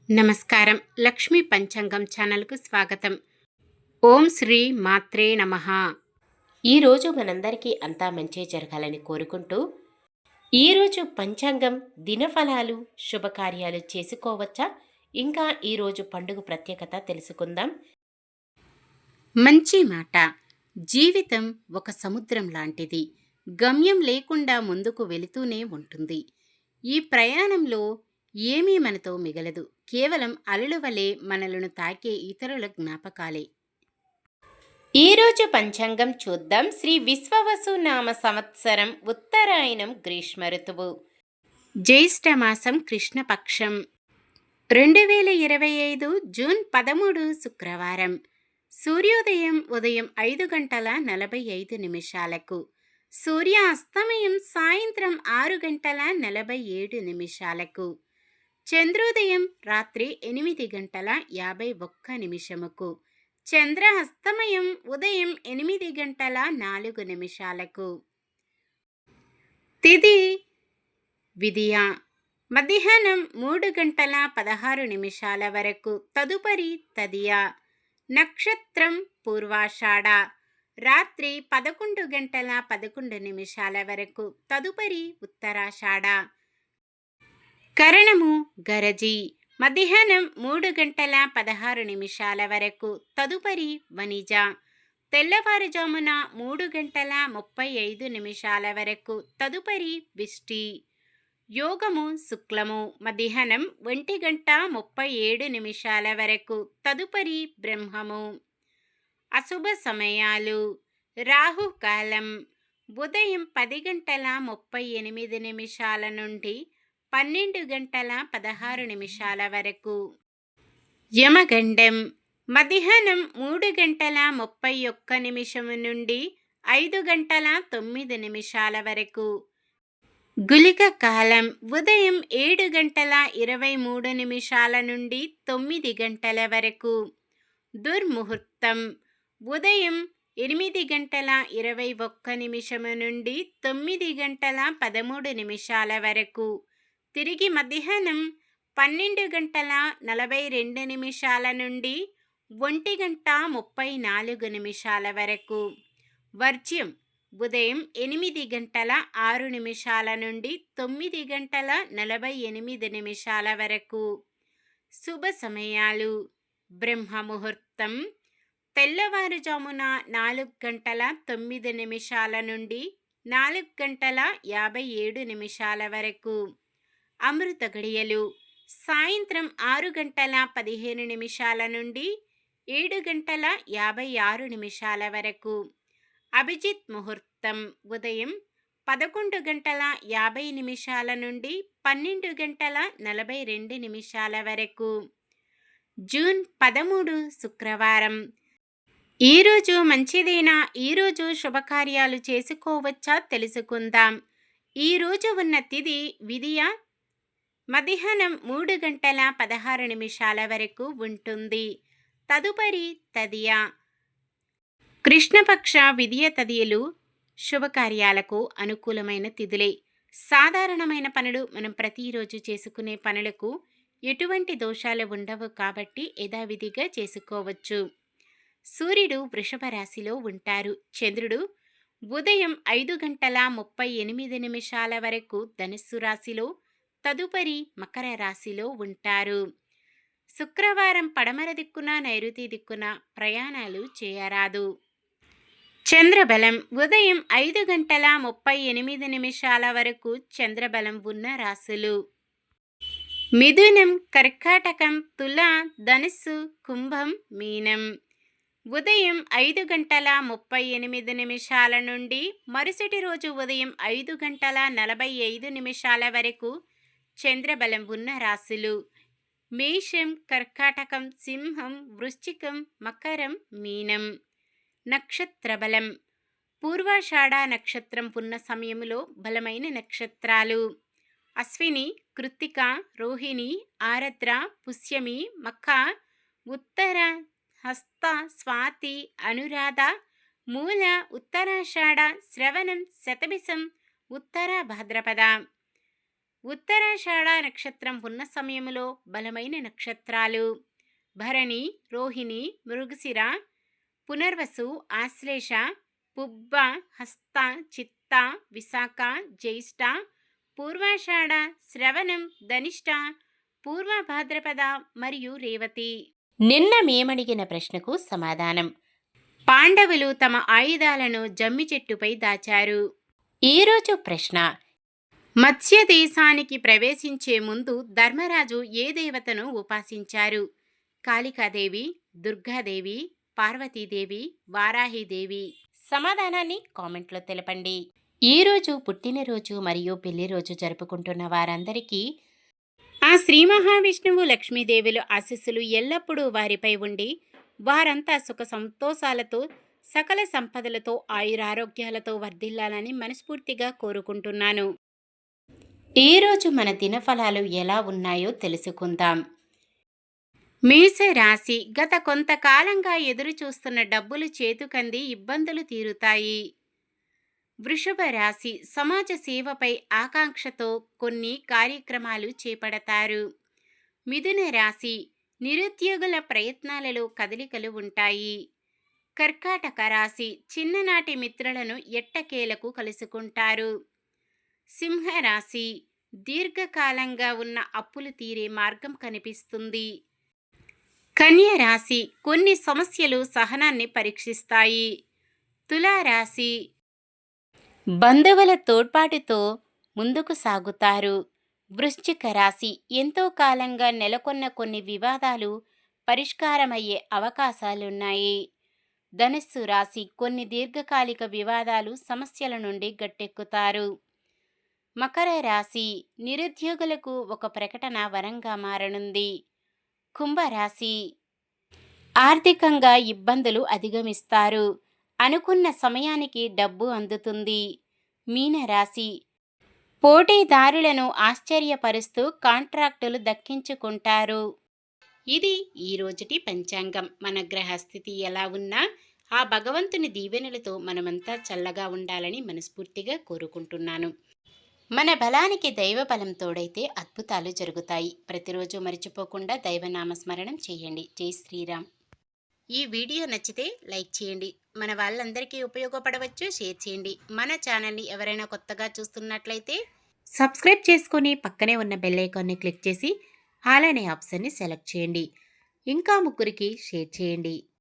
నమస్కారం. లక్ష్మీ పంచాంగం ఛానల్కు స్వాగతం. ఓం శ్రీ మాత్రే నమః. ఈరోజు మనందరికీ అంతా మంచి జరగాలని కోరుకుంటూ, ఈరోజు పంచాంగం దినఫలాలు శుభకార్యాలు చేసుకోవచ్చా, ఇంకా ఈరోజు పండుగ ప్రత్యేకత తెలుసుకుందాం. మంచి మాట. జీవితం ఒక సముద్రం లాంటిది. గమ్యం లేకుండా ముందుకు వెళుతూనే ఉంటుంది. ఈ ప్రయాణంలో ఏమీ మనతో మిగలదు. కేవలం అలల వలె మనలను తాకే ఇతరుల జ్ఞాపకాలే. ఈరోజు పంచాంగం చూద్దాం. శ్రీ విశ్వవసు నామ సంవత్సరం ఉత్తరాయణం గ్రీష్మ ఋతువు, జ్యేష్ఠమాసం కృష్ణపక్షం, 2025 జూన్ 13 శుక్రవారం. సూర్యోదయం ఉదయం 5:45 సూర్య అస్తమయం సాయంత్రం 6:47 చంద్రోదయం రాత్రి 8:51 చంద్ర అస్తమయం ఉదయం 8:04 తిథి విధియ మధ్యాహ్నం 3:16 వరకు, తదుపరి తదియ. నక్షత్రం పూర్వాషాఢ, రాత్రి 11:11 వరకు, తదుపరి ఉత్తరాషాఢ. కరణము గరజి, మధ్యాహ్నం 3:16 వరకు, తదుపరి వనిజ. తెల్లవారుజామున 3:35 వరకు, తదుపరి విష్టి. యోగము శుక్లము, మధ్యాహ్నం 1:37 వరకు, తదుపరి బ్రహ్మము. అశుభ సమయాలు: రాహుకాలం ఉదయం 10:38 నుండి 12:16 వరకు. యమగండం మధ్యాహ్నం 3:31 నుండి 5:09 వరకు. గుళిక కాలం ఉదయం 7:23 నుండి 9 గంటల వరకు. దుర్ముహూర్తం ఉదయం 8:21 నుండి 9:13 వరకు. తిరిగి మధ్యాహ్నం 12:42 నుండి 1:34 వరకు. వర్జ్యం ఉదయం 8:06 నుండి 9:48 వరకు. శుభ సమయాలు: బ్రహ్మముహూర్తం తెల్లవారుజామున 4:09 నుండి 4:57 వరకు. అమృత గడియలు సాయంత్రం 6:15 నుండి 7:56 వరకు. అభిజిత్ ముహూర్తం ఉదయం 11:50 నుండి 12:42 వరకు. జూన్ 13 శుక్రవారం. ఈరోజు మంచిదేనా? ఈరోజు శుభకార్యాలు చేసుకోవచ్చా తెలుసుకుందాం. ఈరోజు ఉన్న తిథి విధియ, మధ్యాహ్నం 3:16 వరకు ఉంటుంది, తదుపరి తదియ. కృష్ణపక్ష విధియ తదియలు శుభకార్యాలకు అనుకూలమైన తిథులే. సాధారణమైన పనులు మనం ప్రతిరోజు చేసుకునే పనులకు ఎటువంటి దోషాలు ఉండవు కాబట్టి యథావిధిగా చేసుకోవచ్చు. సూర్యుడు వృషభ రాశిలో ఉంటారు. చంద్రుడు ఉదయం 5:38 వరకు ధనుస్సు రాశిలో, తదుపరి మకర రాశిలో ఉంటారు. శుక్రవారం పడమర దిక్కున నైరుతి దిక్కున ప్రయాణాలు చేయరాదు. చంద్రబలం ఉదయం 5:38 వరకు చంద్రబలం ఉన్న రాశులు: మిథునం, కర్కాటకం, తుల, ధనుస్సు, కుంభం, మీనం. ఉదయం 5:38 నుండి మరుసటి రోజు ఉదయం 5:45 వరకు చంద్రబలం ఉన్న రాశులు: మేషం, కర్కాటకం, సింహం, వృశ్చికం, మకరం, మీనం. నక్షత్ర బలం: పూర్వాషాఢ నక్షత్రం ఉన్న సమయంలో బలమైన నక్షత్రాలు: అశ్విని, కృత్తిక, రోహిణి, ఆరద్ర, పుష్యమి, మఖ, ఉత్తర, హస్త, స్వాతి, అనురాధ, మూల, ఉత్తరాషాఢ, శ్రవణం, శతభిషం, ఉత్తర భాద్రపద. ఉత్తరాషాఢ నక్షత్రం ఉన్న సమయంలో బలమైన నక్షత్రాలు భరణి, రోహిణి, మృగశిర, పునర్వసు, ఆశ్లేష, పుబ్బ, హస్త, చిత్త, విశాఖ, జ్యేష్ఠ, పూర్వాషాఢ, శ్రవణం, ధనిష్ట, పూర్వ భాద్రపద మరియు రేవతి. నిన్న మేమడిగిన ప్రశ్నకు సమాధానం. పాండవులు తమ ఆయుధాలను జమ్మి చెట్టుపై దాచారు. ఈరోజు ప్రశ్న. మత్స్య దేశానికి ప్రవేశించే ముందు ధర్మరాజు ఏ దేవతను ఉపాసించారు? కాళికాదేవి, దుర్గాదేవి, పార్వతీదేవి, వారాహిదేవి. సమాధానాన్ని కామెంట్లో తెలపండి. ఈరోజు పుట్టినరోజు మరియు పెళ్లి రోజు జరుపుకుంటున్న వారందరికీ ఆ శ్రీ మహావిష్ణువు లక్ష్మీదేవుల ఆశీస్సులు ఎల్లప్పుడూ వారిపై ఉండి వారంతా సుఖ సంతోషాలతో సకల సంపదలతో ఆయురారోగ్యాలతో వర్ధిల్లాలని మనస్ఫూర్తిగా కోరుకుంటున్నాను. ఈరోజు మన దినఫలాలు ఎలా ఉన్నాయో తెలుసుకుందాం. మేషరాశి, గత కొంతకాలంగా ఎదురు చూస్తున్న డబ్బులు చేతుకంది ఇబ్బందులు తీరుతాయి. వృషభ రాశి, సమాజ సేవపై ఆకాంక్షతో కొన్ని కార్యక్రమాలు చేపడతారు. మిథున రాశి, నిరుద్యోగుల ప్రయత్నాలలో కదలికలు ఉంటాయి. కర్కాటక రాశి, చిన్ననాటి మిత్రులను ఎట్టకేలకు కలుసుకుంటారు. సింహరాశి, దీర్ఘకాలంగా ఉన్న అప్పులు తీరే మార్గం కనిపిస్తుంది. కన్య రాశి, కొన్ని సమస్యలు సహనాన్ని పరీక్షిస్తాయి. తులారాశి, బంధువుల తోడ్పాటుతో ముందుకు సాగుతారు. వృశ్చిక రాశి, ఎంతో కాలంగా నెలకొన్న కొన్ని వివాదాలు పరిష్కారమయ్యే అవకాశాలున్నాయి. ధనుస్సు రాశి, కొన్ని దీర్ఘకాలిక వివాదాలు సమస్యల నుండి గట్టెక్కుతారు. మకర రాశి, నిరుద్యోగులకు ఒక ప్రకటన వరంగా మారనుంది. కుంభరాశి, ఆర్థికంగా ఇబ్బందులు అధిగమిస్తారు. అనుకున్న సమయానికి డబ్బు అందుతుంది. మీనరాశి, పోటీదారులను ఆశ్చర్యపరుస్తూ కాంట్రాక్టులు దక్కించుకుంటారు. ఇది ఈరోజుటి పంచాంగం. మన గ్రహస్థితి ఎలా ఉన్నా ఆ భగవంతుని దీవెనలతో మనమంతా చల్లగా ఉండాలని మనస్ఫూర్తిగా కోరుకుంటున్నాను. మన బలానికి దైవ బలం తోడైతే అద్భుతాలు జరుగుతాయి. ప్రతిరోజు మర్చిపోకుండా దైవనామస్మరణం చేయండి. జై శ్రీరామ్. ఈ వీడియో నచ్చితే లైక్ చేయండి. మన వాళ్ళందరికీ ఉపయోగపడవచ్చు, షేర్ చేయండి. మన ఛానల్ని ఎవరైనా కొత్తగా చూస్తున్నట్లయితే సబ్స్క్రైబ్ చేసుకొని పక్కనే ఉన్న బెల్ ఐకాన్ని క్లిక్ చేసి ఆల్ అనే ఆప్షన్ని సెలెక్ట్ చేయండి. ఇంకా ముగ్గురికి షేర్ చేయండి.